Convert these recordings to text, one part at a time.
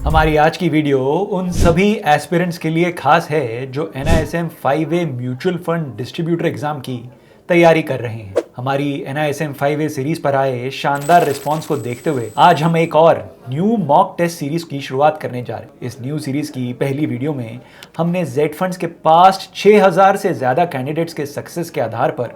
हमारी आज की वीडियो उन सभी एस्पिरेंट्स के लिए खास है जो NISM 5A mutual fund distributor exam की तैयारी कर रहे हैं। हमारी NISM 5A सीरीज पर आए शानदार रिस्पांस को देखते हुए आज हम एक और न्यू मॉक टेस्ट सीरीज की शुरुआत करने जा रहे हैं। इस न्यू सीरीज की पहली वीडियो में हमने ZFunds के पास्ट 6000 से ज्यादा कैंडिडेट्स के सक्सेस के आधार पर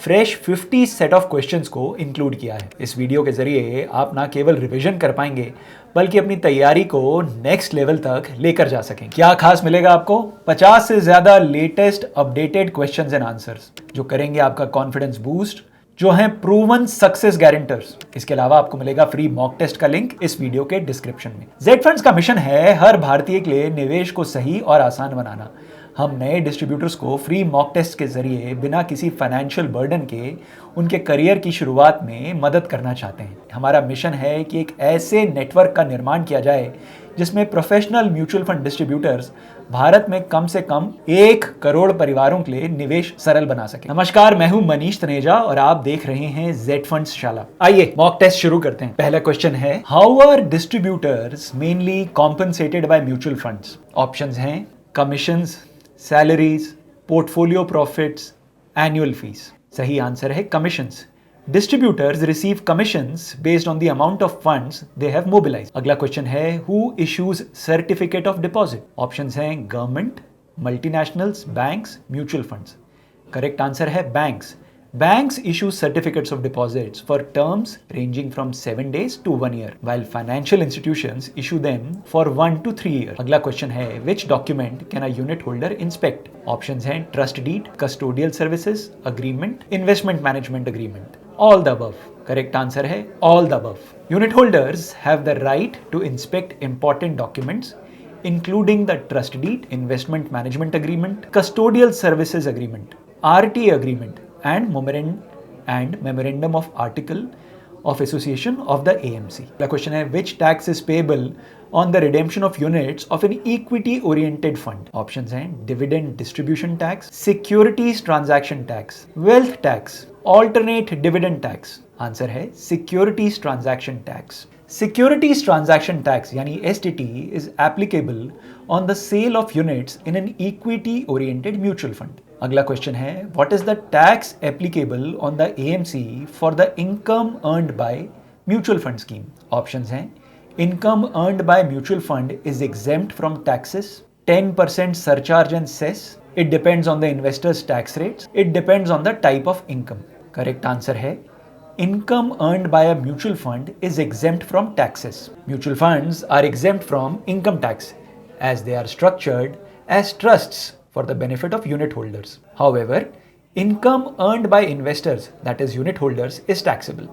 फ्रेश 50 सेट ऑफ क्वेश्चंस को इंक्लूड किया है। इस वीडियो के जरिए आप ना केवल रिवीजन कर पाएंगे बल्कि अपनी तैयारी को नेक्स्ट लेवल तक लेकर जा सकेंगे। क्या खास मिलेगा आपको? 50 से ज्यादा latest updated questions and answers जो करेंगे आपका कॉन्फिडेंस बूस्ट, जो हैं प्रूवन सक्सेस गारंटर्स। इसके अलावा आपको मिलेगा फ्री मॉक टेस्ट का लिंक इस वीडियो के डिस्क्रिप्शन में। ZFunds का मिशन है हर भारतीय के लिए निवेश को सही और आसान बनाना। हम नए डिस्ट्रीब्यूटर्स को फ्री मॉक टेस्ट के जरिए बिना किसी फाइनेंशियल बर्डन के उनके करियर की शुरुआत में मदद करना चाहते हैं। हमारा मिशन है कि एक ऐसे नेटवर्क का निर्माण किया जाए जिसमें professional mutual fund distributors Bharat में कम से कम 1 करोड़ परिवारों के लिए निवेश सरल बना सके। नमस्कार, मैं हूं मनीष तनेजा और आप देख रहे हैं ZFunds शाला। आइए मॉक टेस्ट शुरू करते हैं। पहला क्वेश्चन है, how are distributors mainly compensated by mutual funds? Options हैं commissions, salaries, portfolio profits, annual fees. सही आंसर है commissions. Distributors receive commissions based on the amount of funds they have mobilized. अगला question है, who issues certificate of deposit? Options हैं government, multinationals, banks, mutual funds. Correct answer है banks. Banks issue certificates of deposits for terms ranging from 7 days to 1 year, while financial institutions issue them for 1 to 3 years. अगला question है, which document can a unit holder inspect? Options हैं trust deed, custodial services agreement, investment management agreement. All the above. Correct answer है all the above. Unit holders have the right to inspect important documents including the trust deed, investment management agreement, custodial services agreement, RTA agreement, and memorandum of article of association of the AMC. The question है, which tax is payable on the redemption of units of an equity oriented fund? Options हैं dividend distribution tax, securities transaction tax, wealth tax, alternate dividend tax. Answer है securities transaction tax. Securities transaction tax यानी STT is applicable on the sale of units in an equity oriented mutual fund. अगला question है, what is the tax applicable on the AMC for the income earned by mutual fund scheme? Options हैं income earned by mutual fund is exempt from taxes, 10% surcharge and cess, it depends on the investor's tax rates, it depends on the type of income. Correct answer है income earned by a mutual fund is exempt from taxes. Mutual funds are exempt from income tax as they are structured as trusts for the benefit of unit holders. However, income earned by investors, that is unit holders, is taxable.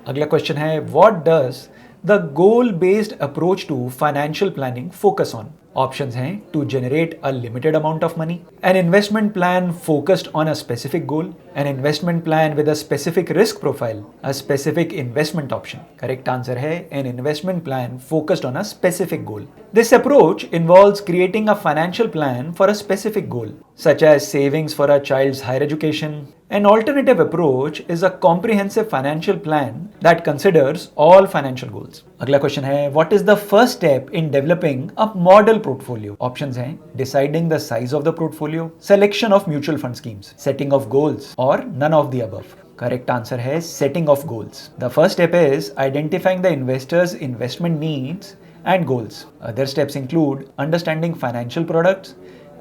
अगला question है, what does the goal-based approach to financial planning focus on? Options हैं to generate a limited amount of money, an investment plan focused on a specific goal, an investment plan with a specific risk profile, a specific investment option. Correct answer है an investment plan focused on a specific goal. This approach involves creating a financial plan for a specific goal, such as savings for a child's higher education. An alternative approach is a comprehensive financial plan that considers all financial goals. अगला question है, what is the first step in developing a model portfolio? Options हैं deciding the size of the portfolio, selection of mutual fund schemes, setting of goals, or none of the above. Correct answer है setting of goals. The first step is identifying the investor's investment needs and goals. Other steps include understanding financial products,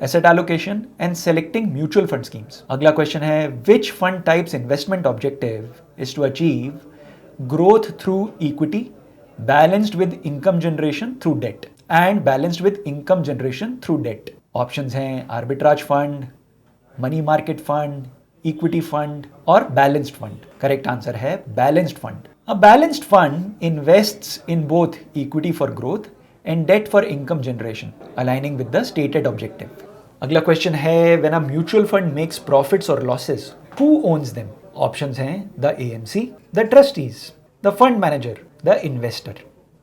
asset allocation, and selecting mutual fund schemes. अगला question है, which fund type's investment objective is to achieve growth through equity, balanced with income generation through debt, and balanced with income generation through debt. Options हैं arbitrage fund, money market fund, equity fund, और balanced fund. Correct answer है balanced fund. A balanced fund invests in both equity for growth and debt for income generation, aligning with the stated objective. अगला question है, when a mutual fund makes profits or losses, who owns them? Options हैं the AMC, the trustees, the fund manager, the investor.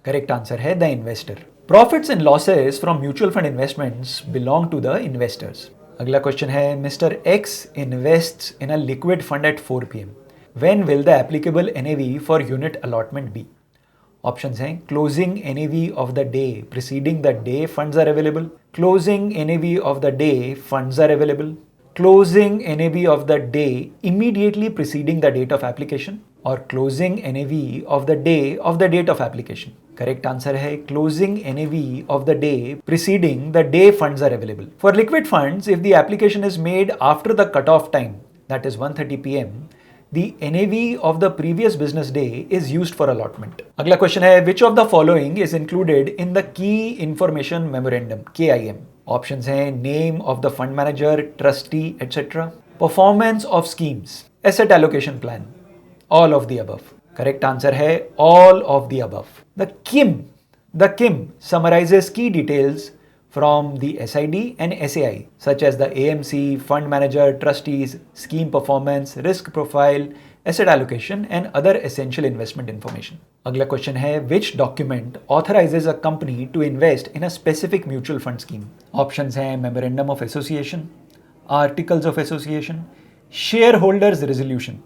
Correct answer है the investor. Profits and losses from mutual fund investments belong to the investors. अगला question है, Mr. X invests in a liquid fund at 4 PM. When will the applicable NAV for unit allotment be? Options हैं closing NAV of the day preceding the day funds are available, closing NAV of the day funds are available, closing NAV of the day immediately preceding the date of application, और closing NAV of the day of the date of application. Correct answer है closing NAV of the day preceding the day funds are available. For liquid funds, if the application is made after the cut off time, that is 1:30 p.m., the NAV of the previous business day is used for allotment. अगला question है which of the following is included in the key information memorandum KIM? Options हैं name of the fund manager, trustee, etc. Performance of schemes, asset allocation plan, all of the above. Correct answer है all of the above. The KIM summarizes key details from the SID and SAI, such as the AMC, fund manager, trustees, scheme performance, risk profile, asset allocation, and other essential investment information. अगला question है which document authorizes a company to invest in a specific mutual fund scheme? Options हैं memorandum of association, articles of association, shareholders resolution,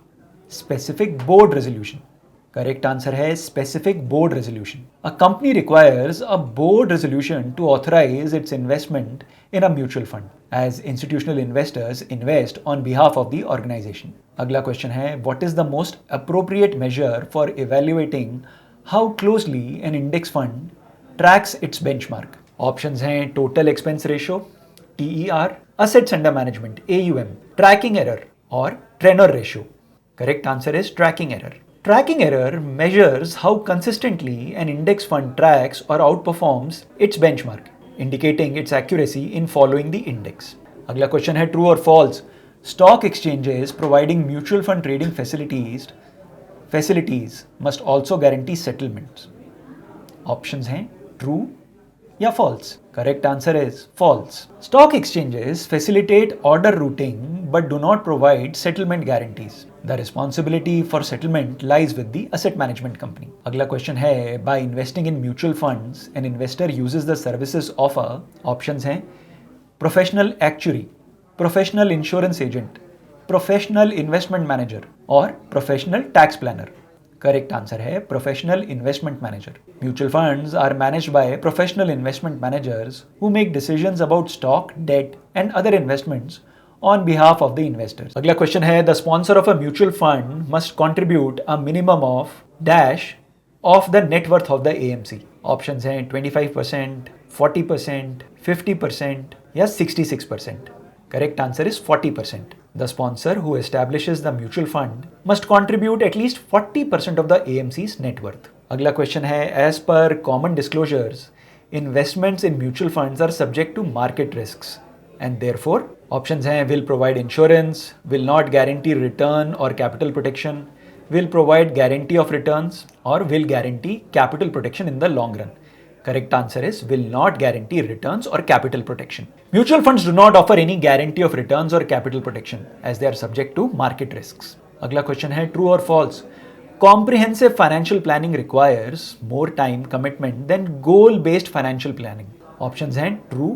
specific board resolution. Correct answer है specific board resolution. A company requires a board resolution to authorise its investment in a mutual fund as institutional investors invest on behalf of the organisation. अगला question है what is the most appropriate measure for evaluating how closely an index fund tracks its benchmark? Options हैं total expense ratio, TER, assets under management AUM, tracking error और trainer ratio. Correct answer is tracking error. Tracking error measures how consistently an index fund tracks or outperforms its benchmark, indicating its accuracy in following the index. अगला question है true or false. Stock exchanges providing mutual fund trading facilities must also guarantee settlements. Options हैं true या false. Correct answer is false. Stock exchanges facilitate order routing but do not provide settlement guarantees. The responsibility for settlement lies with the asset management company. अगला question है by investing in mutual funds an investor uses the services of a, options हैं professional actuary, professional insurance agent, professional investment manager और professional tax planner. Correct answer है professional investment manager. Mutual funds are managed by professional investment managers who make decisions about stock, debt and other investments on behalf of the investors. अगला question है the sponsor of a mutual fund must contribute a minimum of dash of the net worth of the AMC. Options हैं 25%, 40%, 50% या 66%. Correct answer is 40%. The sponsor who establishes the mutual fund must contribute at least 40% of the AMC's net worth. अगला question है as per common disclosures, investments in mutual funds are subject to market risks and therefore options हैं will provide insurance, will not guarantee return or capital protection, will provide guarantee of returns or will guarantee capital protection in the long run. Correct answer is will not guarantee returns or capital protection. Mutual funds do not offer any guarantee of returns or capital protection as they are subject to market risks. अगला question है true or false. Comprehensive financial planning requires more time commitment than goal-based financial planning. Options हैं true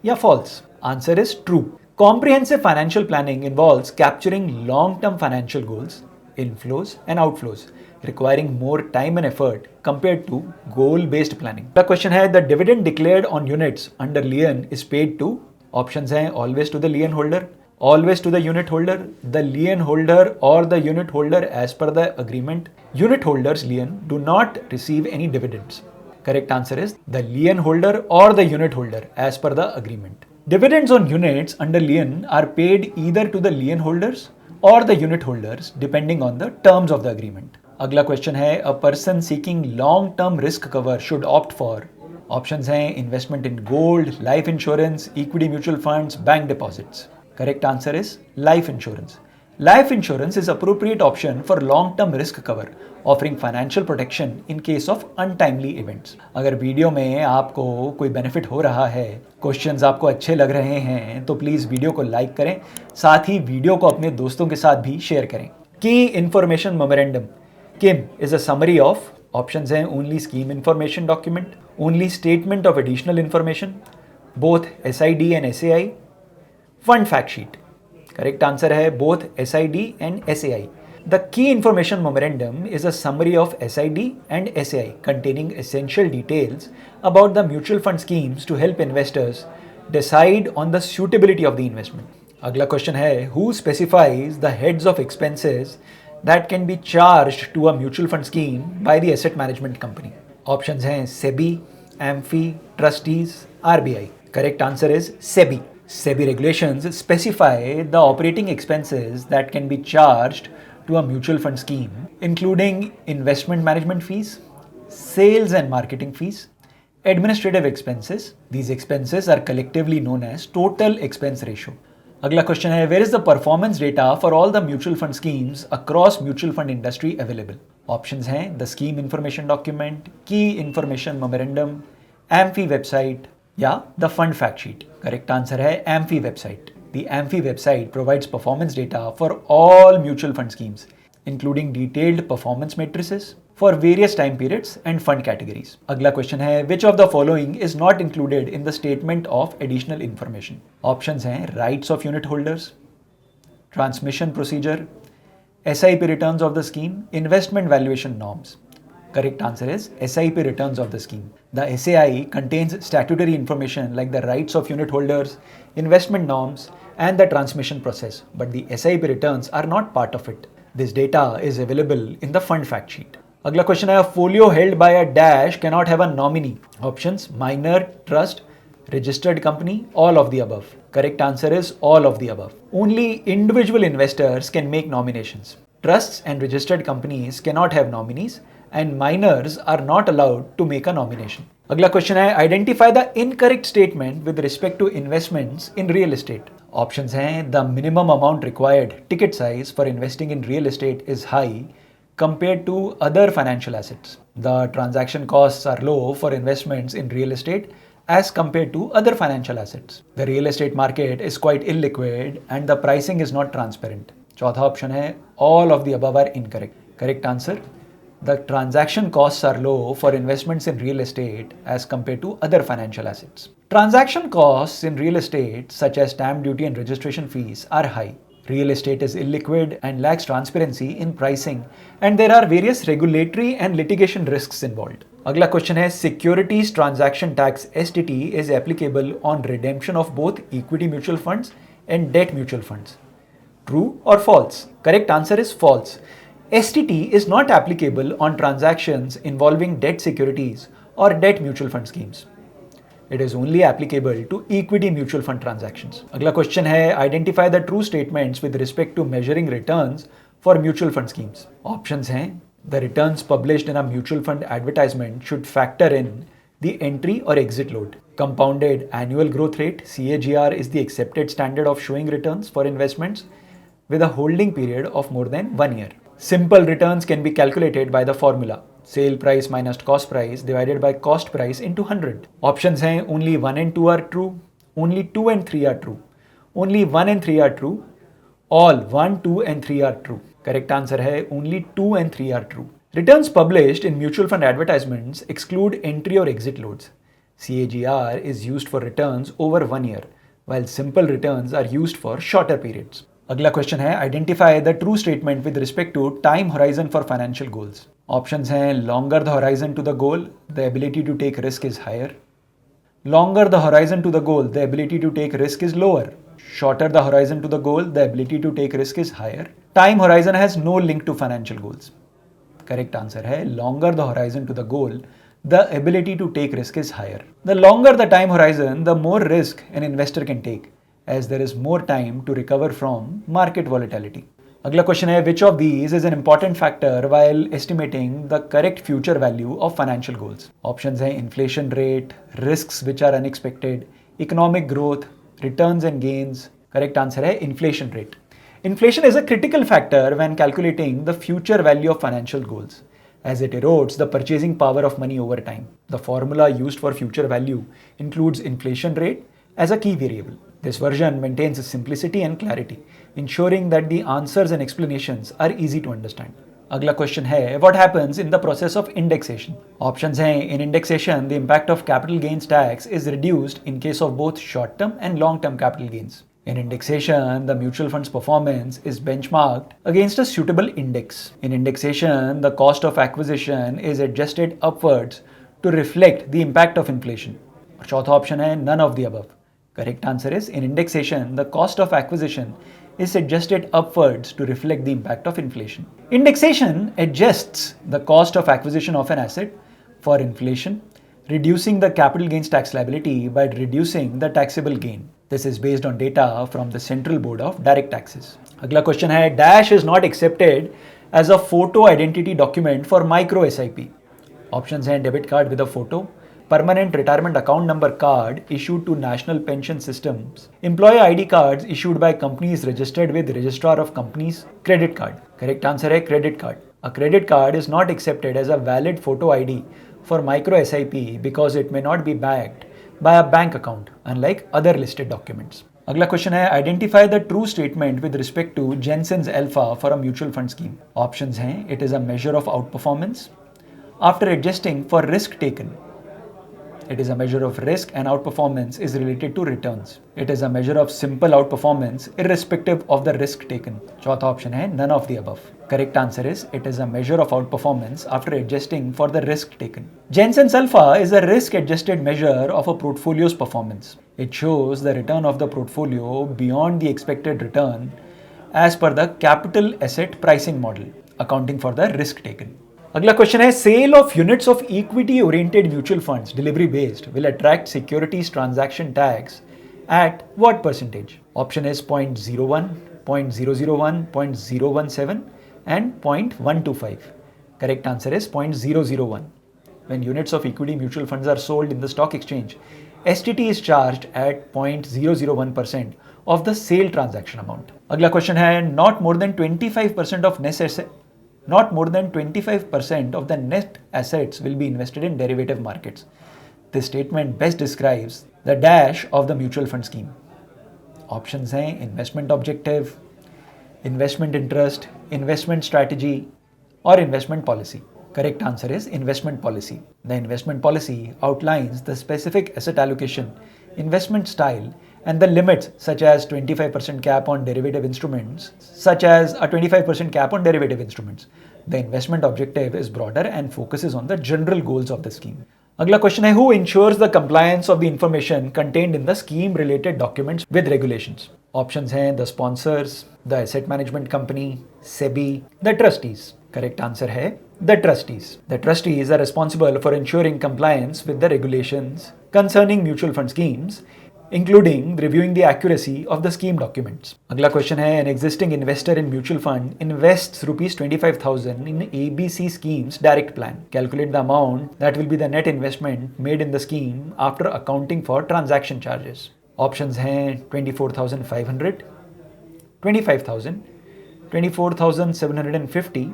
या false. Answer is true. Comprehensive financial planning involves capturing long-term financial goals, inflows and outflows, requiring more time and effort compared to goal-based planning. The question है the dividend declared on units under lien is paid to, options हैं always to the lien holder, always to the unit holder, the lien holder or the unit holder as per the agreement. Unit holders lien do not receive any dividends. Correct answer is the lien holder or the unit holder as per the agreement. Dividends on units under lien are paid either to the lien holders or the unit holders depending on the terms of the agreement. अगला question है a person seeking long term risk cover should opt for, options हैं investment in gold, life insurance, equity mutual funds, bank deposits. Correct answer is life insurance. Life insurance is appropriate option for long term risk cover offering financial protection in case of untimely events. अगर video में आपको कोई benefit हो रहा है, questions आपको अच्छे लग रहे हैं तो प्लीज़ वीडियो को लाइक करें, साथ ही वीडियो को अपने दोस्तों के साथ भी शेयर करें। की information memorandum KIM is a summary of, options हैं only scheme information document, only statement of additional information, both SID and SAI, fund fact sheet. Correct answer है both SID and SAI. The key information memorandum is a summary of SID and SAI containing essential details about the mutual fund schemes to help investors decide on the suitability of the investment. अगला question है, who specifies the heads of expenses that can be charged to a mutual fund scheme by the asset management company? Options हैं SEBI, AMFI, trustees, RBI. Correct answer is SEBI. SEBI regulations specify the operating expenses that can be charged to a mutual fund scheme, including investment management fees, sales and marketing fees, administrative expenses. These expenses are collectively known as total expense ratio. अगला question है, where is the performance data for all the mutual fund schemes across mutual fund industry available? Options हैं the scheme information document, key information memorandum, AMFI website या the fund fact sheet. Correct answer है AMFI website. The AMFI website provides performance data for all mutual fund schemes, including detailed performance matrices for various time periods and fund categories. अगला question है, which of the following is not included in the statement of additional information? Options हैं rights of unit holders, transmission procedure, SIP returns of the scheme, investment valuation norms. Correct answer is SIP returns of the scheme. The SAI contains statutory information like the rights of unit holders, investment norms, and the transmission process, but the SIP returns are not part of it. This data is available in the fund fact sheet. अगला question है, a folio held by a dash cannot have a nominee. Options minor, trust, registered company, all of the above. Correct answer is all of the above. Only individual investors can make nominations. Trusts and registered companies cannot have nominees, and minors are not allowed to make a nomination. अगला question है, identify the incorrect statement with respect to investments in real estate. Options हैं the minimum amount required ticket size for investing in real estate is high compared to other financial assets. The transaction costs are low for investments in real estate as compared to other financial assets. The real estate market is quite illiquid and the pricing is not transparent. चौथा option है all of the above are incorrect. Correct answer, the transaction costs are low for investments in real estate as compared to other financial assets. Transaction costs in real estate such as stamp duty and registration fees are high. Real estate is illiquid and lacks transparency in pricing, and there are various regulatory and litigation risks involved. अगला question है, Securities Transaction Tax STT is applicable on redemption of both equity mutual funds and debt mutual funds. True or false? Correct answer is false. STT is not applicable on transactions involving debt securities or debt mutual fund schemes. It is only applicable to equity mutual fund transactions. अगला question है, identify the true statements with respect to measuring returns for mutual fund schemes. Options हैं the returns published in a mutual fund advertisement should factor in the entry or exit load. Compounded annual growth rate CAGR is the accepted standard of showing returns for investments with a holding period of more than 1 year. Simple returns can be calculated by the formula sale price minus cost price divided by cost price into 100. Options हैं only 1 and 2 are true, only 2 and 3 are true, only 1 and 3 are true, all 1, 2 and 3 are true. Correct answer है only 2 and 3 are true. Returns published in mutual fund advertisements exclude entry or exit loads. CAGR is used for returns over 1 year, while simple returns are used for shorter periods. अगला question है, identify the true statement with respect to time horizon for financial goals. Options हैं longer the horizon to the goal the ability to take risk is higher, longer the horizon to the goal the ability to take risk is lower, shorter the horizon to the goal the ability to take risk is higher, time horizon has no link to financial goals. Correct answer है longer the horizon to the goal the ability to take risk is higher. The longer the time horizon the more risk an investor can take, as there is more time to recover from market volatility. अगला question है, which of these is an important factor while estimating the correct future value of financial goals? Options हैं inflation rate, risks which are unexpected, economic growth, returns and gains. Correct answer है inflation rate. Inflation is a critical factor when calculating the future value of financial goals, as it erodes the purchasing power of money over time. The formula used for future value includes inflation rate as a key variable. This version maintains simplicity and clarity, ensuring that the answers and explanations are easy to understand. अगला question है, what happens in the process of indexation? Options हैं in indexation the impact of capital gains tax is reduced in case of both short term and long term capital gains. In indexation, the mutual fund's performance is benchmarked against a suitable index. In indexation, the cost of acquisition is adjusted upwards to reflect the impact of inflation. और चौथा option है none of the above. Correct answer is in indexation, the cost of acquisition is adjusted upwards to reflect the impact of inflation. Indexation adjusts the cost of acquisition of an asset for inflation, reducing the capital gains tax liability by reducing the taxable gain. This is based on data from the Central Board of Direct Taxes. अगला question है dash is not accepted as a photo identity document for micro SIP. Options हैं debit card with a photo, permanent retirement account number card issued to national pension systems, employee ID cards issued by companies registered with registrar of companies, credit card. Correct answer है credit card. A credit card is not accepted as a valid photo ID for micro SIP because it may not be backed by a bank account, unlike other listed documents. अगला question है identify the true statement with respect to Jensen's alpha for a mutual fund scheme. Options हैं it is a measure of outperformance after adjusting for risk taken. It is a measure of risk and outperformance is related to returns. It is a measure of simple outperformance irrespective of the risk taken. चौथा option है none of the above. Correct answer is it is a measure of outperformance after adjusting for the risk taken. Jensen's alpha is a risk adjusted measure of a portfolio's performance. It shows the return of the portfolio beyond the expected return as per the capital asset pricing model, accounting for the risk taken. अगला question है sale of units of equity oriented mutual funds delivery based will attract securities transaction tax at what percentage. Option is 0.01, 0.001, 0.017 and 0.125. Correct answer is 0.001. When units of equity mutual funds are sold in the stock exchange, STT is charged at 0.001% of the sale transaction amount. अगला question है not more than 25% of the net assets will be invested in derivative markets. This statement best describes the dash of the mutual fund scheme. Options हैं investment objective, investment interest, investment strategy or investment policy. Correct answer is investment policy. The investment policy outlines the specific asset allocation, investment style and the limits such as 25% cap on derivative instruments, The investment objective is broader and focuses on the general goals of the scheme. अगला question है who ensures the compliance of the information contained in the scheme related documents with regulations. Options हैं the sponsors, the asset management company, SEBI, the trustees. Correct answer है the trustees. The trustees are responsible for ensuring compliance with the regulations concerning mutual fund schemes, including reviewing the accuracy of the scheme documents. अगला question है an existing investor in mutual fund invests rupees 25,000 in ABC schemes direct plan. Calculate the amount that will be the net investment made in the scheme after accounting for transaction charges. Options हैं 24,500, 25,000, 24,750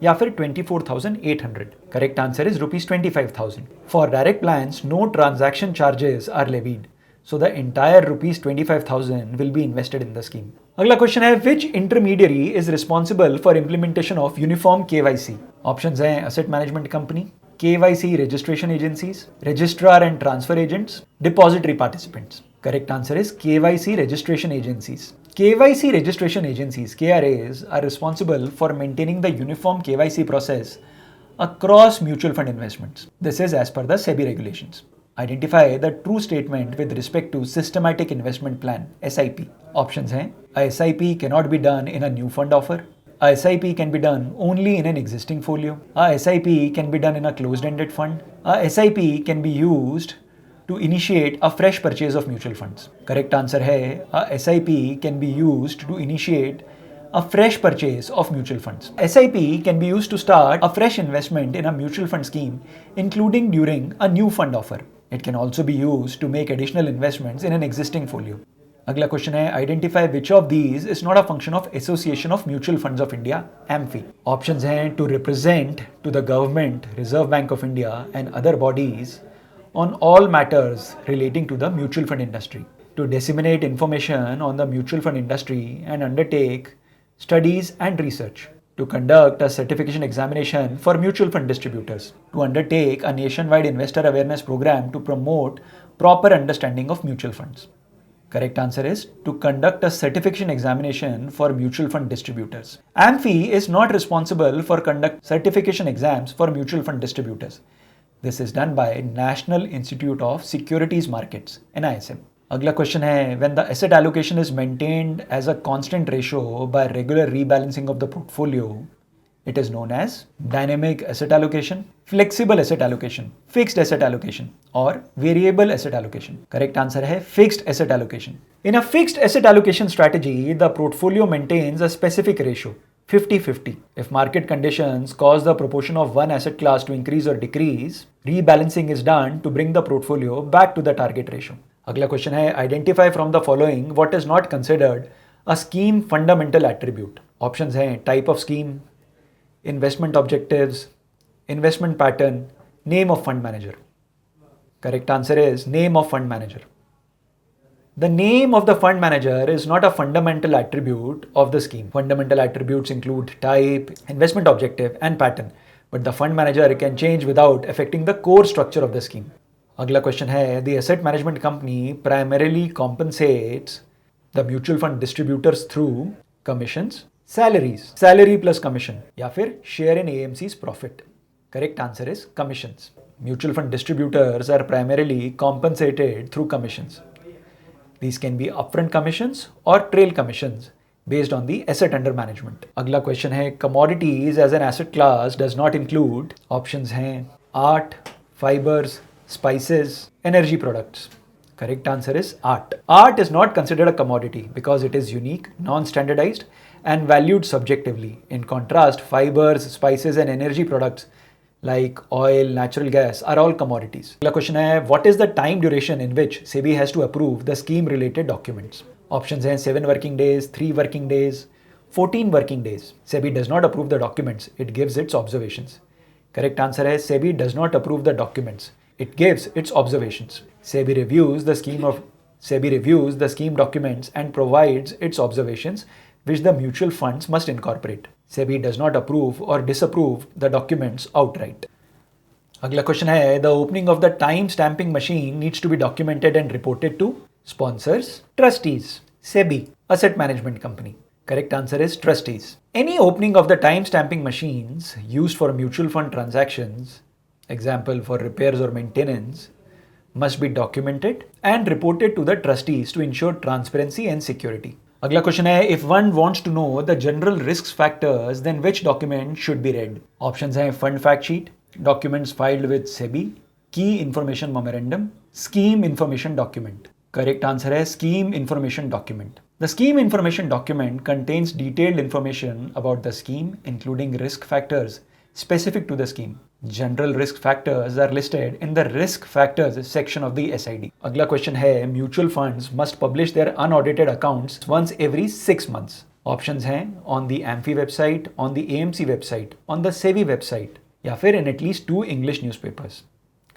या फिर 24,800. Correct answer is rupees 25,000. For direct plans, no transaction charges are levied. So the entire rupees 25,000 will be invested in the scheme. अगला question है which intermediary is responsible for implementation of uniform KYC? Options हैं asset management company, KYC registration agencies, registrar and transfer agents, depository participants. Correct answer is KYC registration agencies. KYC registration agencies, KRAs, are responsible for maintaining the uniform KYC process across mutual fund investments. This is as per the SEBI regulations. Identify the true statement with respect to systematic investment plan, SIP. Options हैं a SIP cannot be done in a new fund offer. A SIP can be done only in an existing folio. A SIP can be done in a closed-ended fund. A SIP can be used to initiate a fresh purchase of mutual funds. Correct answer है a SIP can be used to initiate a fresh purchase of mutual funds. SIP can be used to start a fresh investment in a mutual fund scheme, including during a new fund offer. It can also be used to make additional investments in an existing folio. अगला question है identify which of these is not a function of Association of Mutual Funds of India AMFI. Options हैं to represent to the government, Reserve Bank of India and other bodies on all matters relating to the mutual fund industry, to disseminate information on the mutual fund industry and undertake studies and research, to conduct a certification examination for mutual fund distributors, to undertake a nationwide investor awareness program to promote proper understanding of mutual funds. Correct answer is to conduct a certification examination for mutual fund distributors. AMFI is not responsible for conduct certification exams for mutual fund distributors. This is done by National Institute of Securities Markets, NISM. अगला question है, when the asset allocation is maintained as a constant ratio by regular rebalancing of the portfolio, it is known as dynamic asset allocation, flexible asset allocation, fixed asset allocation, or variable asset allocation. Correct answer है fixed asset allocation. In a fixed asset allocation strategy, the portfolio maintains a specific ratio, 50-50. If market conditions cause the proportion of one asset class to increase or decrease, rebalancing is done to bring the portfolio back to the target ratio. अगला question है, identify from the following what is not considered a scheme fundamental attribute. Options हैं type of scheme, investment objectives, investment pattern, name of fund manager. Correct answer is name of fund manager. The name of the fund manager is not a fundamental attribute of the scheme. Fundamental attributes include type, investment objective, and pattern, but the fund manager can change without affecting the core structure of the scheme. अगला question है, the asset management company primarily compensates the mutual fund distributors through commissions, salaries, salary plus commission, या फिर share in AMC's profit. Correct answer is commissions. Mutual fund distributors are primarily compensated through commissions. These can be upfront commissions or trail commissions based on the asset under management. अगला question है, commodities as an asset class does not include, options हैं art, fibers, spices, energy products. Correct answer is art. Art is not considered a commodity because it is unique, non-standardized, and valued subjectively. In contrast, fibers, spices, and energy products like oil, natural gas are all commodities. The question is, what is the time duration in which SEBI has to approve the scheme-related documents? Options are 7 working days, 3 working days, 14 working days. SEBI does not approve the documents. It gives its observations. Correct answer is SEBI does not approve the documents. It gives its observations. SEBI reviews the scheme documents and provides its observations, which the mutual funds must incorporate. SEBI does not approve or disapprove the documents outright. अगला question है, the opening of the time stamping machine needs to be documented and reported to sponsors, trustees, SEBI, asset management company. Correct answer is trustees. Any opening of the time stamping machines used for mutual fund transactions, example for repairs or maintenance, must be documented and reported to the trustees to ensure transparency and security. अगला question है, if one wants to know the general risks factors, then which document should be read? Options हैं fund fact sheet, documents filed with SEBI, key information memorandum, scheme information document. Correct answer है scheme information document. The scheme information document contains detailed information about the scheme, including risk factors specific to the scheme. General risk factors are listed in the risk factors section of the SID. अगला question है, mutual funds must publish their unaudited accounts once every 6 months. Options हैं on the AMFI website, on the AMC website, on the SEBI website, या फिर in at least 2 English newspapers.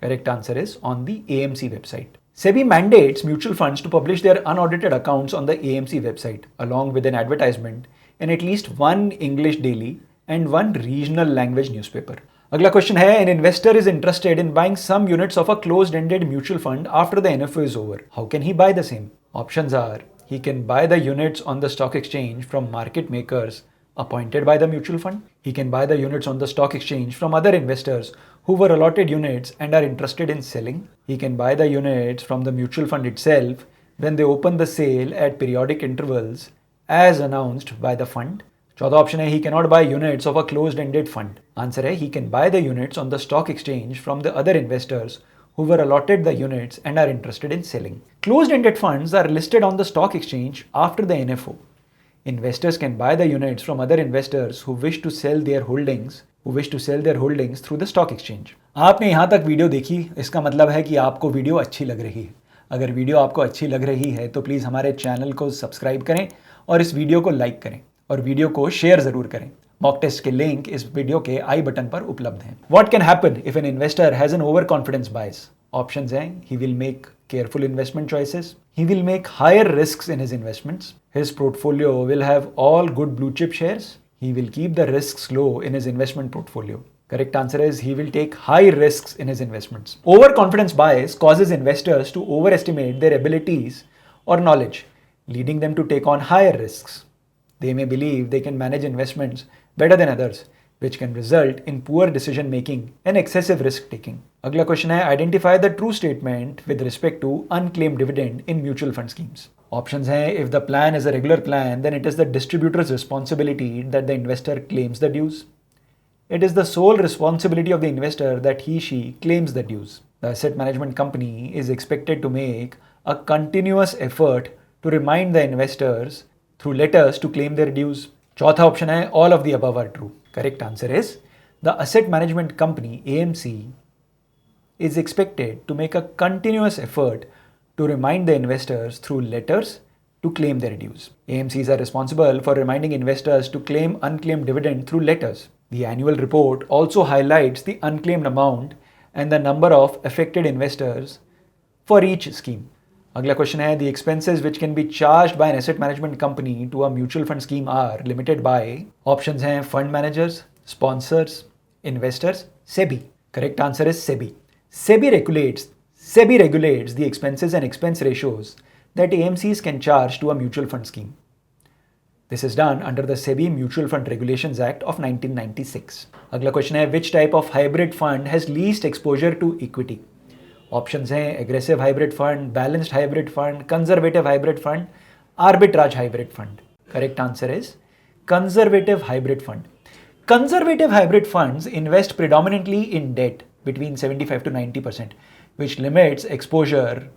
Correct answer is on the AMC website. SEBI mandates mutual funds to publish their unaudited accounts on the AMC website, along with an advertisement in at least 1 English daily and 1 regional language newspaper. अगला question है, an investor is interested in buying some units of a closed-ended mutual fund after the NFO is over. How can he buy the same? Options are, he can buy the units on the stock exchange from market makers appointed by the mutual fund. He can buy the units on the stock exchange from other investors who were allotted units and are interested in selling. He can buy the units from the mutual fund itself when they open the sale at periodic intervals as announced by the fund. चौथा option है, he cannot buy units of a closed-ended fund. Answer है, he can buy the units on the stock exchange from the other investors who were allotted the units and are interested in selling. Closed-ended funds are listed on the stock exchange after the NFO. Investors can buy the units from other investors who wish to sell their holdings through the stock exchange. आपने यहाँ तक video देखी, इसका मतलब है कि आपको video अच्छी लग रही है. अगर वीडियो आपको अच्छी लग रही है तो प्लीज़ हमारे चैनल को सब्सक्राइब करें और इस वीडियो को लाइक करें और वीडियो को शेयर ज़रूर करें. मॉक टेस्ट के लिंक इस वीडियो के आई बटन पर उपलब्ध हैं. What can happen if an investor has an overconfidence bias? Options हैं, he will make careful investment choices. He will make higher risks in his investments. His portfolio will have all good blue chip shares. He will keep the risks low in his investment portfolio. Correct answer is he will take high risks in his investments. Overconfidence bias causes investors to overestimate their abilities or knowledge, leading them to take on higher risks. They may believe they can manage investments better than others, which can result in poor decision making and excessive risk taking. अगला question है, identify the true statement with respect to unclaimed dividend in mutual fund schemes. Options हैं, if the plan is a regular plan then it is the distributor's responsibility that the investor claims the dues. It is the sole responsibility of the investor that he/she claims the dues. The asset management company is expected to make a continuous effort to remind the investors through letters to claim their dues. चौथा option है, all of the above are true. Correct answer is the asset management company AMC is expected to make a continuous effort to remind the investors through letters to claim their dues. AMCs are responsible for reminding investors to claim unclaimed dividend through letters. The annual report also highlights the unclaimed amount and the number of affected investors for each scheme. अगला question है, the expenses which can be charged by an asset management company to a mutual fund scheme are limited by. Options हैं, fund managers, sponsors, investors, SEBI. Correct answer is SEBI. SEBI regulates the expenses and expense ratios that AMCs can charge to a mutual fund scheme. This is done under the SEBI Mutual Fund Regulations Act of 1996. अगला question है, which type of hybrid fund has least exposure to equity? Options हैं, aggressive hybrid fund, balanced hybrid fund, conservative hybrid fund, arbitrage hybrid fund. Correct answer is conservative hybrid fund. Conservative hybrid funds invest predominantly in debt between 75 to 90%, which limits exposure,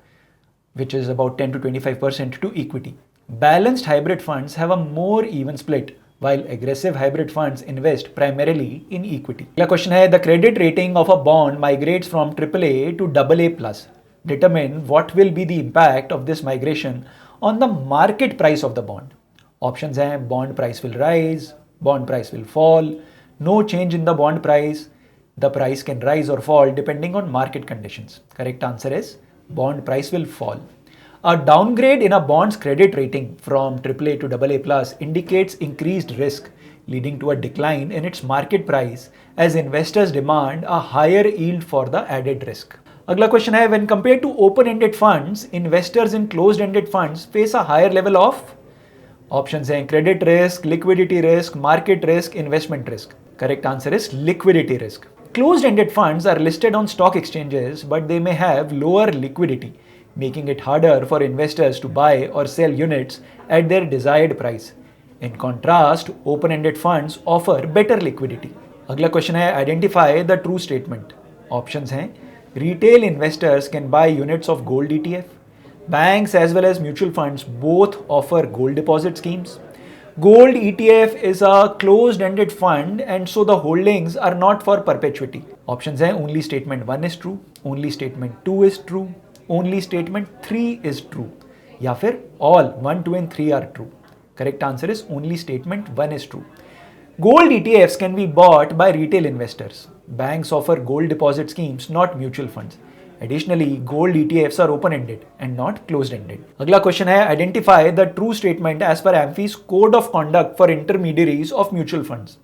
which is about 10 to 25% to equity. Balanced hybrid funds have a more even split, while aggressive hybrid funds invest primarily in equity. अगला question है, the credit rating of a bond migrates from AAA to AA+. Determine what will be the impact of this migration on the market price of the bond. Options हैं, bond price will rise, bond price will fall, no change in the bond price, the price can rise or fall depending on market conditions. Correct answer is bond price will fall. A downgrade in a bond's credit rating from AAA to AA+ indicates increased risk, leading to a decline in its market price as investors demand a higher yield for the added risk. अगला question है, when compared to open-ended funds, investors in closed-ended funds face a higher level of. Options हैं, credit risk, liquidity risk, market risk, investment risk. Correct answer is liquidity risk. Closed-ended funds are listed on stock exchanges, but they may have lower liquidity, making it harder for investors to buy or sell units at their desired price. In contrast, open-ended funds offer better liquidity. अगला question है, identify the true statement. Options हैं, retail investors can buy units of gold ETF. Banks as well as mutual funds both offer gold deposit schemes. Gold ETF is a closed-ended fund and so the holdings are not for perpetuity. Options हैं, only statement 1 is true, only statement 2 is true, only statement 3 is true, या फिर all 1, 2 and 3 are true. Correct answer is only statement 1 is true. Gold ETFs can be bought by retail investors. Banks offer gold deposit schemes, not mutual funds. Additionally, gold ETFs are open-ended and not closed-ended. अगला question है, identify the true statement as per AMFI's code of conduct for intermediaries of mutual funds.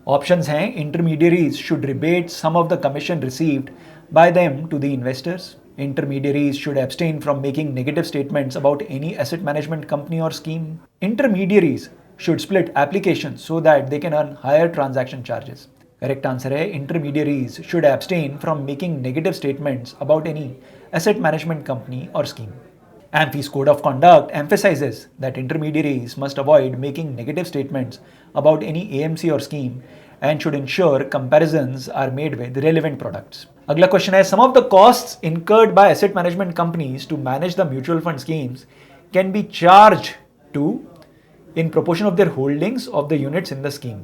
Options हैं, intermediaries should rebate some of the commission received by them to the investors. Intermediaries should abstain from making negative statements about any asset management company or scheme. Intermediaries should split applications so that they can earn higher transaction charges. Correct answer है, intermediaries should abstain from making negative statements about any asset management company or scheme. AMFI's code of conduct emphasizes that intermediaries must avoid making negative statements about any AMC or scheme and should ensure comparisons are made with relevant products. अगला question है, some of the costs incurred by asset management companies to manage the mutual fund schemes can be charged to in proportion of their holdings of the units in the scheme.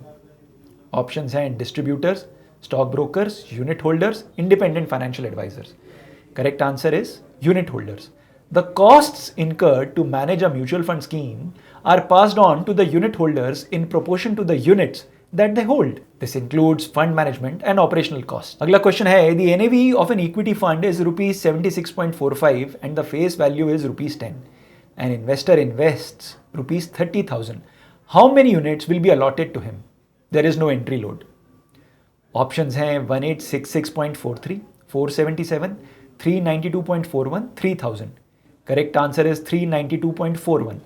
Options हैं, distributors, stockbrokers, unit holders, independent financial advisors. Correct answer is unit holders. The costs incurred to manage a mutual fund scheme are passed on to the unit holders in proportion to the units that they hold. This includes fund management and operational costs. अगला question है, the NAV of an equity fund is rupees 76.45 and the face value is rupees 10. An investor invests rupees 30,000. How many units will be allotted to him? There is no entry load. Options हैं 1866.43, 477, 392.41, 3000. Correct answer is 392.41.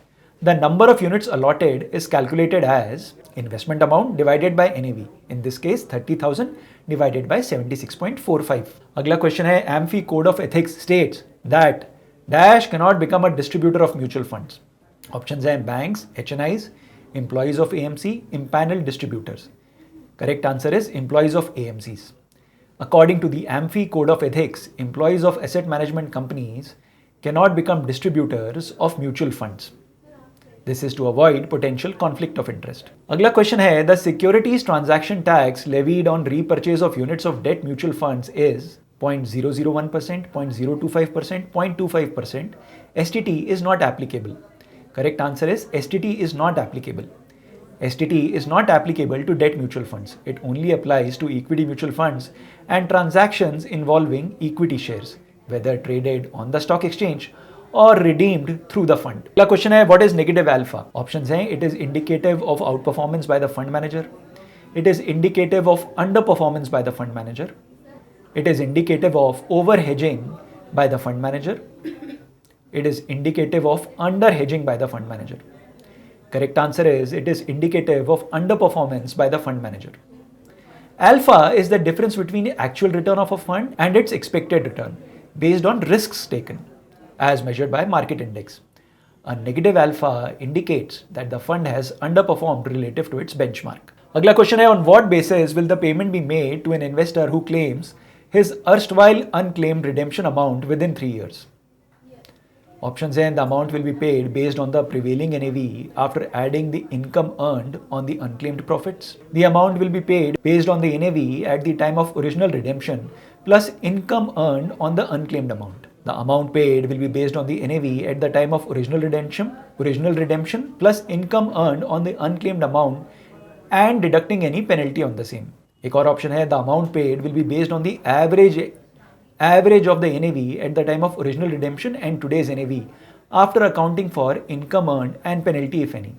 The number of units allotted is calculated as investment amount divided by NAV. In this case, 30,000 divided by 76.45. अगला question है, AMFI Code of Ethics states that dash cannot become a distributor of mutual funds. Options हैं banks, HNIs, employees of AMC, impaneled distributors. Correct answer is employees of AMCs. According to the AMFI Code of Ethics, employees of asset management companies cannot become distributors of mutual funds. This is to avoid potential conflict of interest. अगला question है, the securities transaction tax levied on repurchase of units of debt mutual funds is 0.001%, 0.025%, 0.25%. STT is not applicable. Correct answer is STT is not applicable. STT is not applicable to debt mutual funds. It only applies to equity mutual funds and transactions involving equity shares, whether traded on the stock exchange or redeemed through the fund. अगला question है, what is negative alpha? Options हैं, it is indicative of outperformance by the fund manager. It is indicative of underperformance by the fund manager. It is indicative of over-hedging by the fund manager. It is indicative of under-hedging by the fund manager. Correct answer is it is indicative of underperformance by the fund manager. Alpha is the difference between the actual return of a fund and its expected return based on risks taken as measured by market index. A negative alpha indicates that the fund has underperformed relative to its benchmark. अगला question है, on what basis will the payment be made to an investor who claims his erstwhile unclaimed redemption amount within 3 years? Options हैं, the amount will be paid based on the prevailing NAV after adding the income earned on the unclaimed profits. The amount will be paid based on the NAV at the time of original redemption plus income earned on the unclaimed amount. The amount paid will be based on the NAV at the time of original redemption plus income earned on the unclaimed amount and deducting any penalty on the same. एक और option है, the amount paid will be based on the average of the NAV at the time of original redemption and today's NAV after accounting for income earned and penalty if any.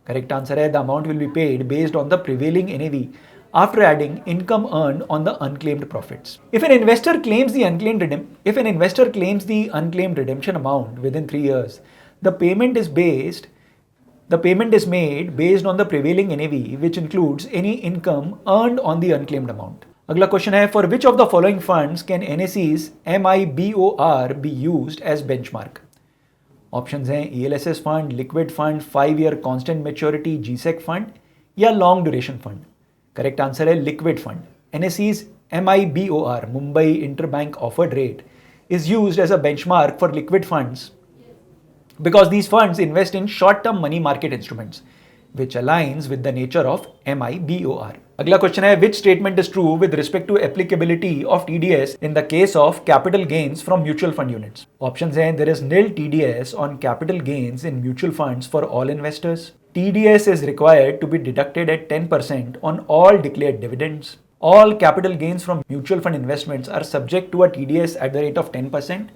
Correct answer है, the amount will be paid based on the prevailing NAV after adding income earned on the unclaimed profits. If an investor claims the unclaimed redemption amount within 3 years, the payment is made based on the prevailing NAV, which includes any income earned on the unclaimed amount. अगला question है, for which of the following funds can NSE's MIBOR be used as benchmark? Options हैं, ELSS fund, liquid fund, 5-year constant maturity GSEC fund या long duration fund. Correct answer है liquid fund. NSE's MIBOR, Mumbai Interbank Offered Rate, is used as a benchmark for liquid funds because these funds invest in short-term money market instruments, which aligns with the nature of MIBOR. अगला question है, which statement is true with respect to applicability of TDS in the case of capital gains from mutual fund units? Options हैं, there is nil TDS on capital gains in mutual funds for all investors. TDS is required to be deducted at 10% on all declared dividends. All capital gains from mutual fund investments are subject to a TDS at the rate of 10%.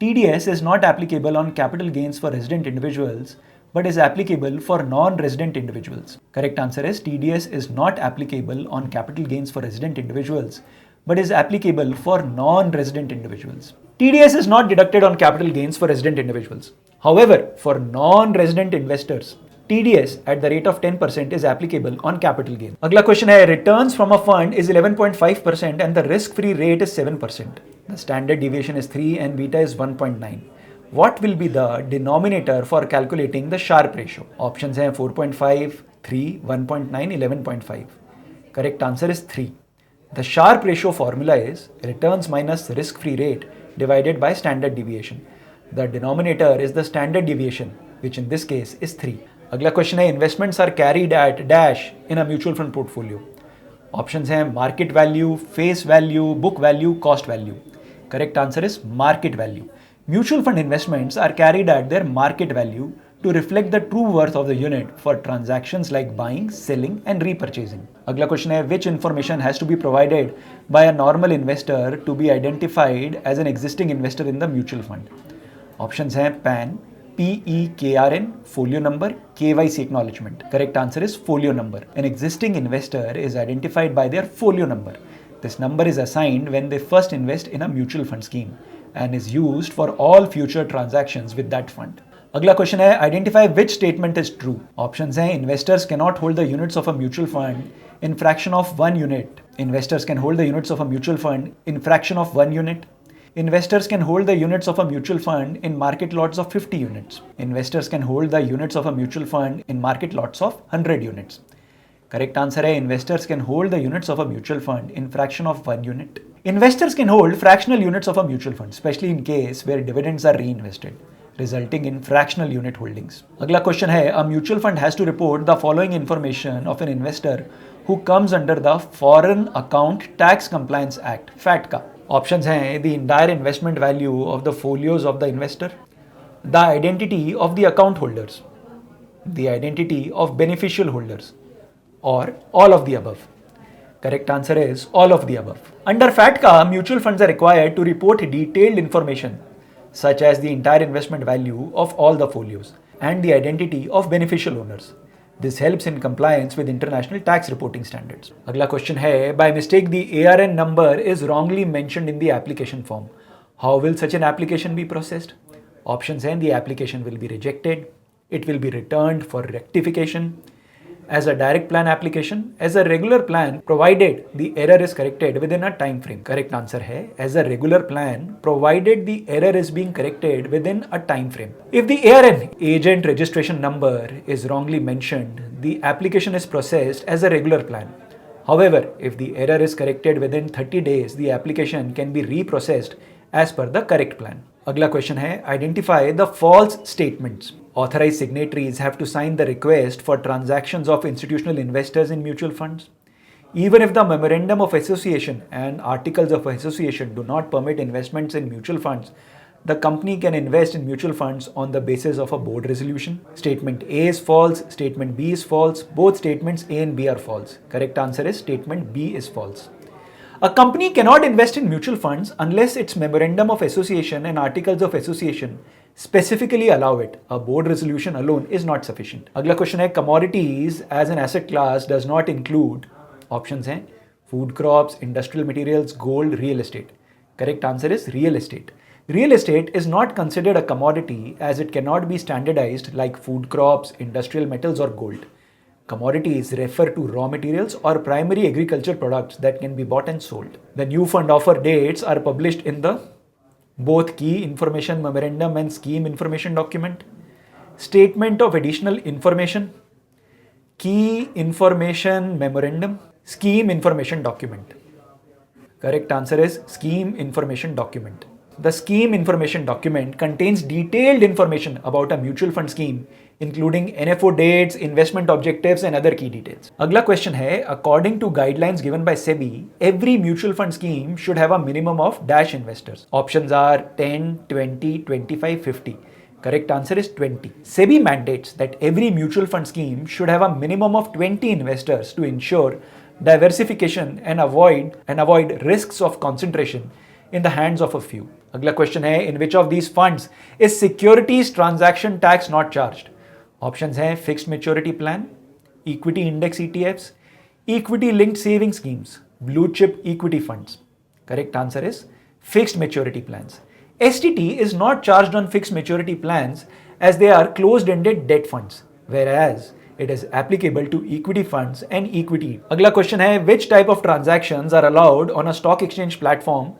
TDS is not applicable on capital gains for resident individuals but is applicable for non-resident individuals. Correct answer is TDS is not applicable on capital gains for resident individuals but is applicable for non-resident individuals. TDS is not deducted on capital gains for resident individuals. However, for non-resident investors, TDS at the rate of 10% is applicable on capital gain. अगला question है, returns from a fund is 11.5% and the risk-free rate is 7%. The standard deviation is 3 and beta is 1.9. What will be the denominator for calculating the Sharpe ratio? Options हैं 4.5, 3, 1.9, 11.5. Correct answer is 3. The Sharpe ratio formula is returns minus risk-free rate divided by standard deviation. The denominator is the standard deviation, which in this case is 3. अगला question है, investments are carried at dash in a mutual fund portfolio. Options हैं market value, face value, book value, cost value. Correct answer is market value. Mutual fund investments are carried at their market value to reflect the true worth of the unit for transactions like buying, selling and repurchasing. अगला question है, which information has to be provided by a normal investor to be identified as an existing investor in the mutual fund? Options हैं PAN, PEKRN, folio number, KYC acknowledgement. Correct answer is folio number. An existing investor is identified by their folio number. This number is assigned when they first invest in a mutual fund scheme, and is used for all future transactions with that fund. अगला question है, identify which statement is true. Options हैं, investors can not hold the units of a mutual fund in fraction of 1 unit. Investors can hold the units of a mutual fund in fraction of 1 unit. Investors can hold the units of a mutual fund in market lots of 50 units. Investors can hold the units of a mutual fund in market lots of 100 units. Correct answer है, investors can hold the units of a mutual fund in fraction of 1 unit. Investors can hold fractional units of a mutual fund, especially in case where dividends are reinvested, resulting in fractional unit holdings. अगला question है, a mutual fund has to report the following information of an investor who comes under the Foreign Account Tax Compliance Act, FATCA. Options हैं, the entire investment value of the folios of the investor, the identity of the account holders, the identity of beneficial holders, or all of the above. Correct answer is all of the above. Under FATCA, mutual funds are required to report detailed information such as the entire investment value of all the folios and the identity of beneficial owners. This helps in compliance with international tax reporting standards. अगला question है, by mistake the ARN number is wrongly mentioned in the application form. How will such an application be processed? Options हैं, the application will be rejected, it will be returned for rectification, as a direct plan application, as a regular plan provided the error is corrected within a time frame. Correct answer है, as a regular plan provided the error is being corrected within a time frame. If the ARN, agent registration number, is wrongly mentioned, the application is processed as a regular plan. However, if the error is corrected within 30 days, the application can be reprocessed as per the correct plan. अगला question है, identify the false statements. Authorized signatories have to sign the request for transactions of institutional investors in mutual funds. Even if the memorandum of association and articles of association do not permit investments in mutual funds, the company can invest in mutual funds on the basis of a board resolution. Statement A is false, statement B is false, both statements A and B are false. Correct answer is statement B is false. A company cannot invest in mutual funds unless its memorandum of association and articles of association specifically allow it. A board resolution alone is not sufficient. अगला question है, commodities as an asset class does not include, options हैं, food crops, industrial materials, gold, real estate. Correct answer is real estate. Real estate is not considered a commodity as it cannot be standardized like food crops, industrial metals or gold. Commodities refer to raw materials or primary agricultural products that can be bought and sold. The new fund offer dates are published in the both key information memorandum and scheme information document, statement of additional information, key information memorandum, scheme information document. Correct answer is scheme information document. The scheme information document contains detailed information about a mutual fund scheme, including NFO dates, investment objectives, and other key details. अगला question है, according to guidelines given by SEBI, every mutual fund scheme should have a minimum of dash investors. Options are 10, 20, 25, 50. Correct answer is 20. SEBI mandates that every mutual fund scheme should have a minimum of 20 investors to ensure diversification and avoid risks of concentration in the hands of a few. अगला question है, in which of these funds is securities transaction tax not charged? Options हैं, fixed maturity plan, equity index ETFs, equity linked saving schemes, blue chip equity funds. Correct answer is fixed maturity plans. STT is not charged on fixed maturity plans as they are closed-ended debt funds, whereas it is applicable to equity funds and equity. अगला question है, which type of transactions are allowed on a stock exchange platform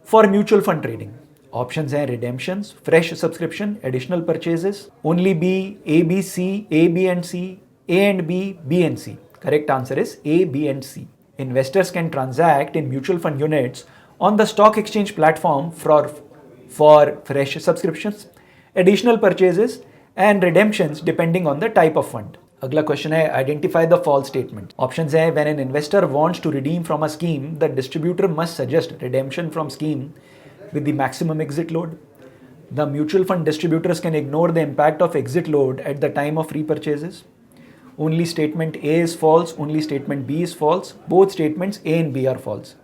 for mutual fund trading? Options हैं, redemptions, fresh subscription, additional purchases, only B, A, B, C, A, B and C, A and B, B and C. Correct answer is A, B and C. Investors can transact in mutual fund units on the stock exchange platform for fresh subscriptions, additional purchases and redemptions depending on the type of fund. अगला question है, identify the false statement. Options हैं, when an investor wants to redeem from a scheme, the distributor must suggest redemption from scheme with the maximum exit load. The mutual fund distributors can ignore the impact of exit load at the time of repurchases. Only statement A is false, only statement B is false, both statements A and B are false.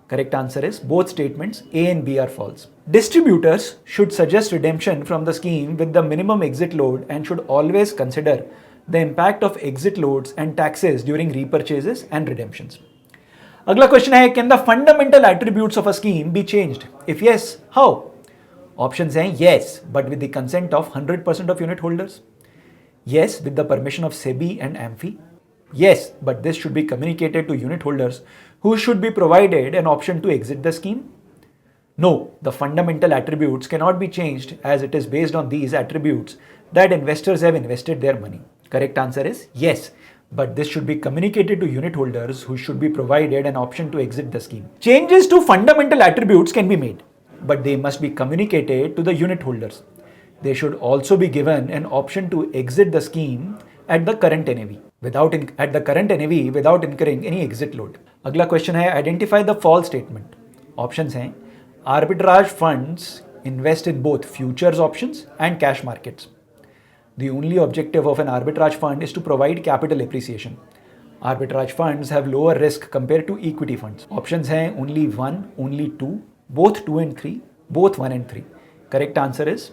Correct answer is both statements A and B are false. Distributors should suggest redemption from the scheme with the minimum exit load and should always consider the impact of exit loads and taxes during repurchases and redemptions. अगला question है, can the fundamental attributes of a scheme be changed? If yes, how? Options हैं yes but with the consent of 100% of unit holders, yes with the permission of SEBI and AMFI, yes but this should be communicated to unit holders who should be provided an option to exit the scheme, no the fundamental attributes cannot be changed as it is based on these attributes that investors have invested their money. Correct answer is yes, but this should be communicated to unit holders who should be provided an option to exit the scheme. Changes to fundamental attributes can be made, but they must be communicated to the unit holders. They should also be given an option to exit the scheme at the current NAV without incurring any exit load. अगला question है identify the false statement. Options हैं arbitrage funds invest in both futures options and cash markets. The only objective of an arbitrage fund is to provide capital appreciation. Arbitrage funds have lower risk compared to equity funds. Options हैं only 1, only 2, both 2 and 3, both 1 and 3. Correct answer is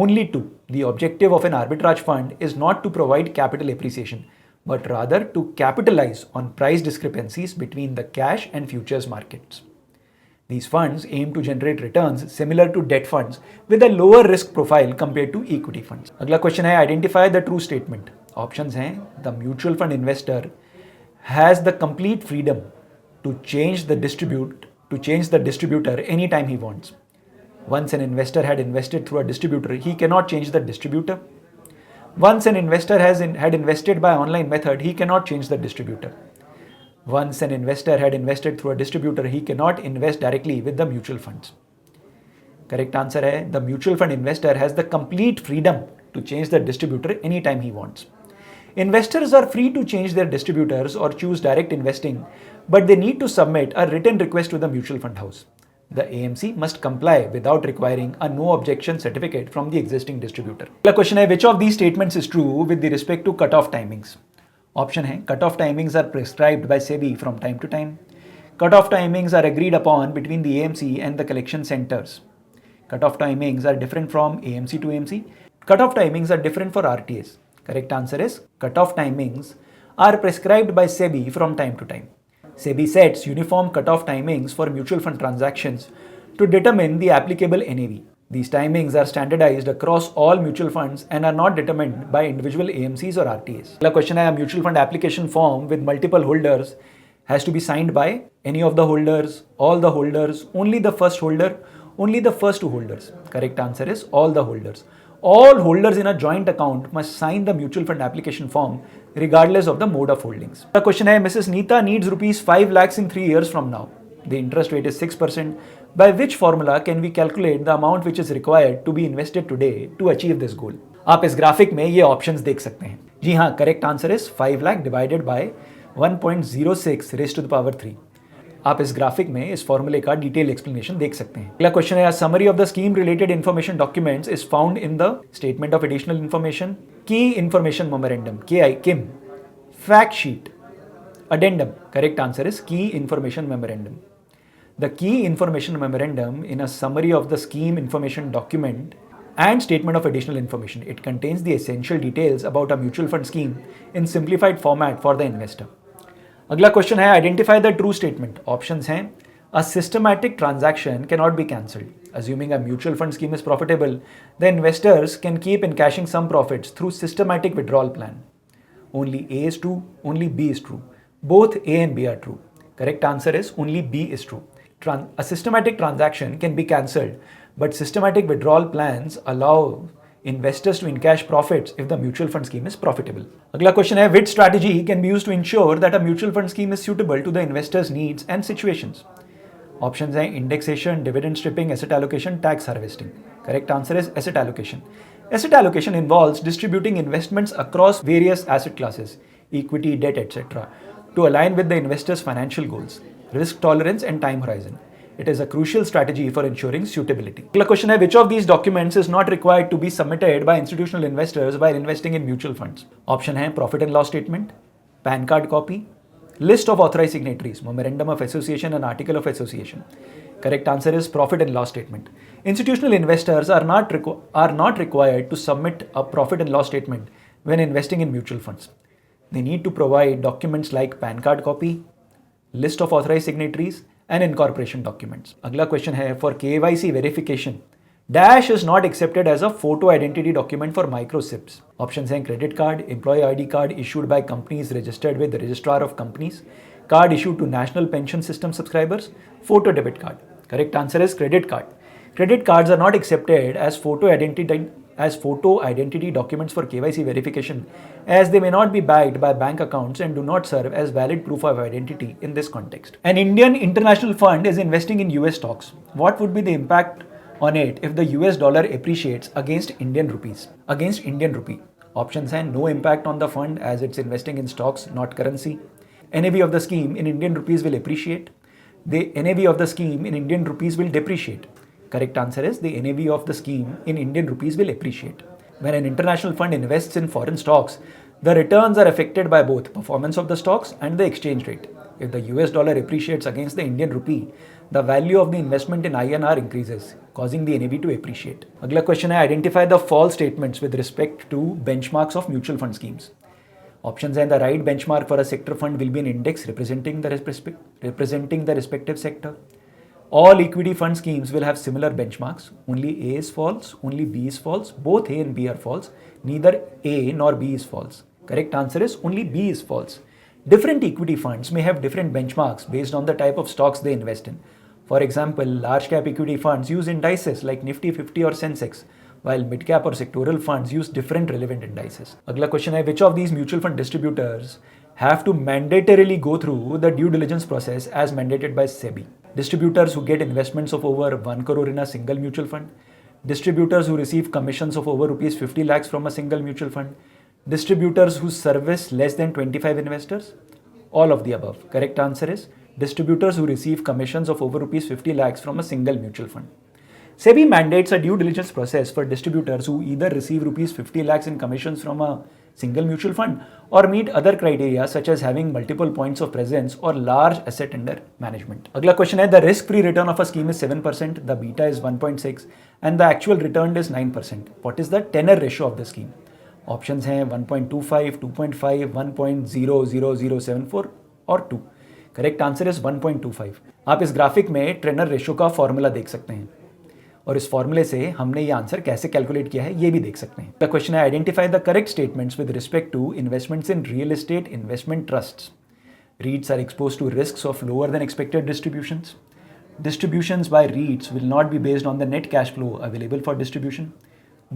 only 2. The objective of an arbitrage fund is not to provide capital appreciation, but rather to capitalize on price discrepancies between the cash and futures markets. These funds aim to generate returns similar to debt funds with a lower risk profile compared to equity funds. अगला question है identify the true statement. Options हैं the mutual fund investor has the complete freedom to change the distributor any time he wants. Once an investor had invested through a distributor, he cannot change the distributor. Once an investor had invested by online method, he cannot change the distributor. Once an investor had invested through a distributor, he cannot invest directly with the mutual funds. Correct answer है the mutual fund investor has the complete freedom to change the distributor anytime he wants. Investors are free to change their distributors or choose direct investing, but they need to submit a written request to the mutual fund house. The AMC must comply without requiring a no objection certificate from the existing distributor. The question है which of these statements is true with the respect to cutoff timings? Option है cut off timings are prescribed by SEBI from time to time. Cut off timings are agreed upon between the AMC and the collection centres. Cut off timings are different from AMC to AMC. Cut off timings are different for RTS. Correct answer is cut off timings are prescribed by SEBI from time to time. SEBI sets uniform cut off timings for mutual fund transactions to determine the applicable NAV. These timings are standardized across all mutual funds and are not determined by individual AMCs or RTAs. The question is, a mutual fund application form with multiple holders has to be signed by any of the holders, all the holders, only the first holder, only the first two holders. Correct answer is all the holders. All holders in a joint account must sign the mutual fund application form regardless of the mode of holdings. The question is, Mrs. Neeta needs rupees 5 lakhs in 3 years from now. The interest rate is 6%. By which formula can we calculate the amount which is required to be invested today to achieve this goal? आप इस graphic में ये options देख सकते हैं. जी हाँ, correct answer is 5 lakh divided by 1.06 raise to the power 3. आप इस ग्राफिक में इस फॉर्मूले का डिटेल एक्सप्लेनेशन देख सकते हैं. अगला क्वेश्चन है summary of the scheme related information documents is found in the statement of additional information, key information memorandum, KIM, fact sheet, addendum. Correct answer is key information memorandum. The key information memorandum in a summary of the scheme information document and statement of additional information. It contains the essential details about a mutual fund scheme in simplified format for the investor. अगला question है identify the true statement. Options हैं a systematic transaction cannot be cancelled. Assuming a mutual fund scheme is profitable, the investors can keep encashing some profits through systematic withdrawal plan. Only A is true, only B is true. Both A and B are true. Correct answer is only B is true. A systematic transaction can be cancelled, but systematic withdrawal plans allow investors to encash profits if the mutual fund scheme is profitable. अगला question है which strategy can be used to ensure that a mutual fund scheme is suitable to the investors' needs and situations? Options हैं indexation, dividend stripping, asset allocation, tax harvesting. Correct answer is asset allocation. Asset allocation involves distributing investments across various asset classes, equity, debt, etc., to align with the investor's financial goals, risk tolerance and time horizon. It is a crucial strategy for ensuring suitability. The question is which of these documents is not required to be submitted by institutional investors while investing in mutual funds? Option है profit and loss statement, PAN card copy, list of authorized signatories, memorandum of association and article of association. Correct answer is profit and loss statement. Institutional investors are not required to submit a profit and loss statement when investing in mutual funds. They need to provide documents like PAN card copy, list of authorized signatories and incorporation documents. अगला question है for KYC verification Dash is not accepted as a photo identity document for micro SIPs. Options हैं credit card, employee ID card issued by companies registered with the registrar of companies, card issued to national pension system subscribers, photo debit card. Correct answer is credit card. Credit cards are not accepted as photo identity documents for KYC verification, as they may not be backed by bank accounts and do not serve as valid proof of identity in this context. An Indian international fund is investing in US stocks. What would be the impact on it if the US dollar appreciates against Indian rupees? Against Indian rupee. Options हैं no impact on the fund as it's investing in stocks, not currency. NAV of the scheme in Indian rupees will appreciate. The NAV of the scheme in Indian rupees will depreciate. Correct answer is the NAV of the scheme in Indian rupees will appreciate. When an international fund invests in foreign stocks, the returns are affected by both performance of the stocks and the exchange rate. If the US dollar appreciates against the Indian rupee, the value of the investment in INR increases, causing the NAV to appreciate. अगला question है identify the false statements with respect to benchmarks of mutual fund schemes. Options हैं the right benchmark for a sector fund will be an index representing the respective sector. All equity fund schemes will have similar benchmarks. Only A is false, only B is false, both A and B are false, neither A nor B is false. Correct answer is only B is false. Different equity funds may have different benchmarks based on the type of stocks they invest in. For example, large cap equity funds use indices like Nifty 50 or Sensex, while mid cap or sectoral funds use different relevant indices. अगला question है which of these mutual fund distributors have to mandatorily go through the due diligence process as mandated by SEBI? Distributors who get investments of over 1 crore in a single mutual fund, distributors who receive commissions of over rupees 50 lakhs from a single mutual fund, distributors who service less than 25 investors, all of the above. Correct answer is distributors who receive commissions of over rupees 50 lakhs from a single mutual fund. SEBI mandates a due diligence process for distributors who either receive rupees 50 lakhs in commissions from a single mutual fund or meet other criteria such as having multiple points of presence or large asset under management. अगला question है the risk free return of a scheme is 7%, the beta is 1.6 and the actual return is 9%. What is the tenor ratio of the scheme? Options हैं 1.25, 2.5, 1.00074 और 2. Correct answer is 1.25. आप इस graphic में tenor ratio का formula देख सकते हैं और इस फॉर्मूले से हमने ये आंसर कैसे कैलकुलेट किया है ये भी देख सकते हैं. द क्वेश्चन है identify the correct statements with respect to investments in real estate investment trusts. REITs are exposed to risks of lower than expected distributions. Distributions by REITs will not be based on the net cash flow available for distribution.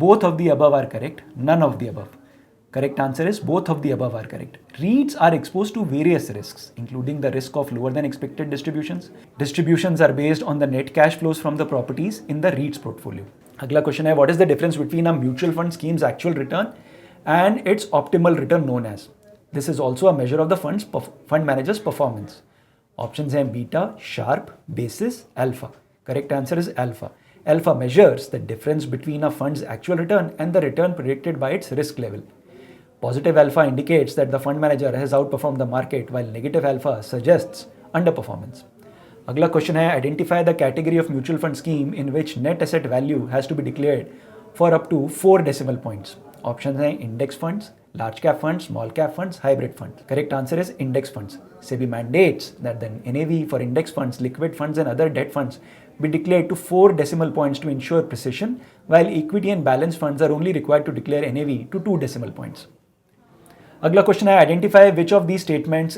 Both of the above are correct, none of the above. Correct answer is both of the above are correct. REITs are exposed to various risks, including the risk of lower than expected distributions. Distributions are based on the net cash flows from the properties in the REITs portfolio. अगला question है what is the difference between a mutual fund scheme's actual return and its optimal return known as? This is also a measure of the fund manager's performance. Options हैं beta, Sharpe, basis, alpha. Correct answer is alpha. Alpha measures the difference between a fund's actual return and the return predicted by its risk level. Positive alpha indicates that the fund manager has outperformed the market, while negative alpha suggests underperformance. अगला question है identify the category of mutual fund scheme in which net asset value has to be declared for up to 4 decimal points. Options हैं index funds, large cap funds, small cap funds, hybrid funds. Correct answer is index funds. SEBI mandates that the NAV for index funds, liquid funds and other debt funds be declared to 4 decimal points to ensure precision, while equity and balance funds are only required to declare NAV to 2 decimal points. अगला question है identify which of these statements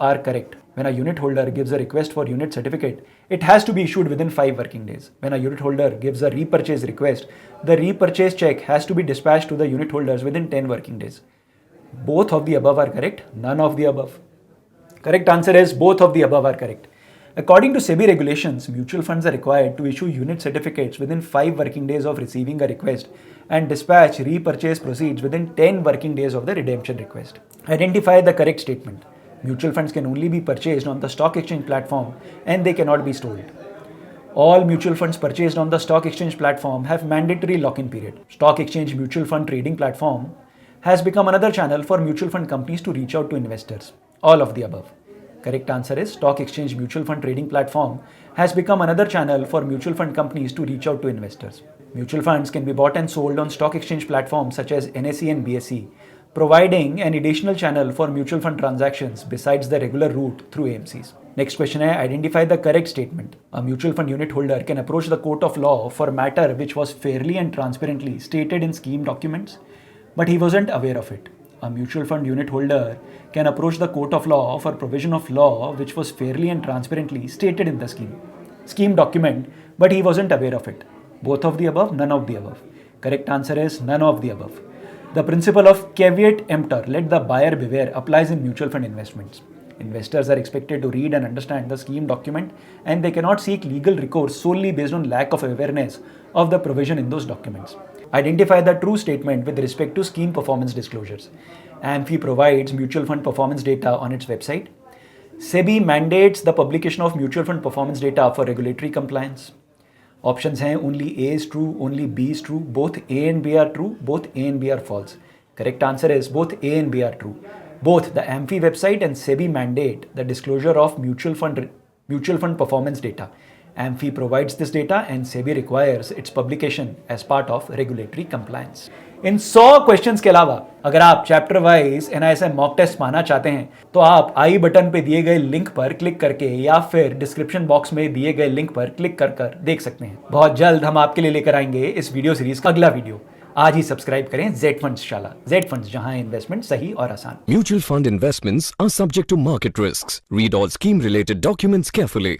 are correct. When a unit holder gives a request for unit certificate, it has to be issued within 5 working days. When a unit holder gives a repurchase request, the repurchase check has to be dispatched to the unit holders within 10 working days. Both of the above are correct, none of the above. Correct answer is both of the above are correct. According to SEBI regulations, mutual funds are required to issue unit certificates within 5 working days of receiving a request and dispatch repurchase proceeds within 10 working days of the redemption request. Identify the correct statement. Mutual funds can only be purchased on the stock exchange platform and they cannot be sold. All mutual funds purchased on the stock exchange platform have mandatory lock-in period. Stock exchange mutual fund trading platform has become another channel for mutual fund companies to reach out to investors. All of the above. Correct answer is stock exchange mutual fund trading platform has become another channel for mutual fund companies to reach out to investors. Mutual funds can be bought and sold on stock exchange platforms such as NSE and BSE, providing an additional channel for mutual fund transactions besides the regular route through AMCs. Next question है, identify the correct statement. A mutual fund unit holder can approach the court of law for matter which was fairly and transparently stated in scheme documents but he wasn't aware of it. A mutual fund unit holder can approach the court of law for provision of law which was fairly and transparently stated in the scheme document, but he wasn't aware of it. Both of the above, none of the above. Correct answer is none of the above. The principle of caveat emptor, let the buyer beware, applies in mutual fund investments. Investors are expected to read and understand the scheme document, and they cannot seek legal recourse solely based on lack of awareness of the provision in those documents. Identify the true statement with respect to scheme performance disclosures. AMFI provides mutual fund performance data on its website. SEBI mandates the publication of mutual fund performance data for regulatory compliance. Options हैं, only A is true, only B is true, both A and B are true, both A and B are false. Correct answer is both A and B are true. Both the AMFI website and SEBI mandate the disclosure of mutual fund performance data. AMFI provides this data and SEBI requires its publication as part of regulatory compliance. इन 100 questions के अलावा अगर आप chapter wise NISM mock test पाना चाहते हैं तो आप आई बटन पे दिए गए लिंक पर क्लिक करके या फिर डिस्क्रिप्शन बॉक्स में दिए गए लिंक पर क्लिक कर देख सकते हैं. बहुत जल्द हम आपके लिए लेकर आएंगे इस वीडियो सीरीज का अगला वीडियो. आज ही सब्सक्राइब करें ZFunds शाला. ZFunds, जहां इन्वेस्टमेंट सही और आसान. Mutual fund investments are subject to market risks. Read all scheme related documents carefully.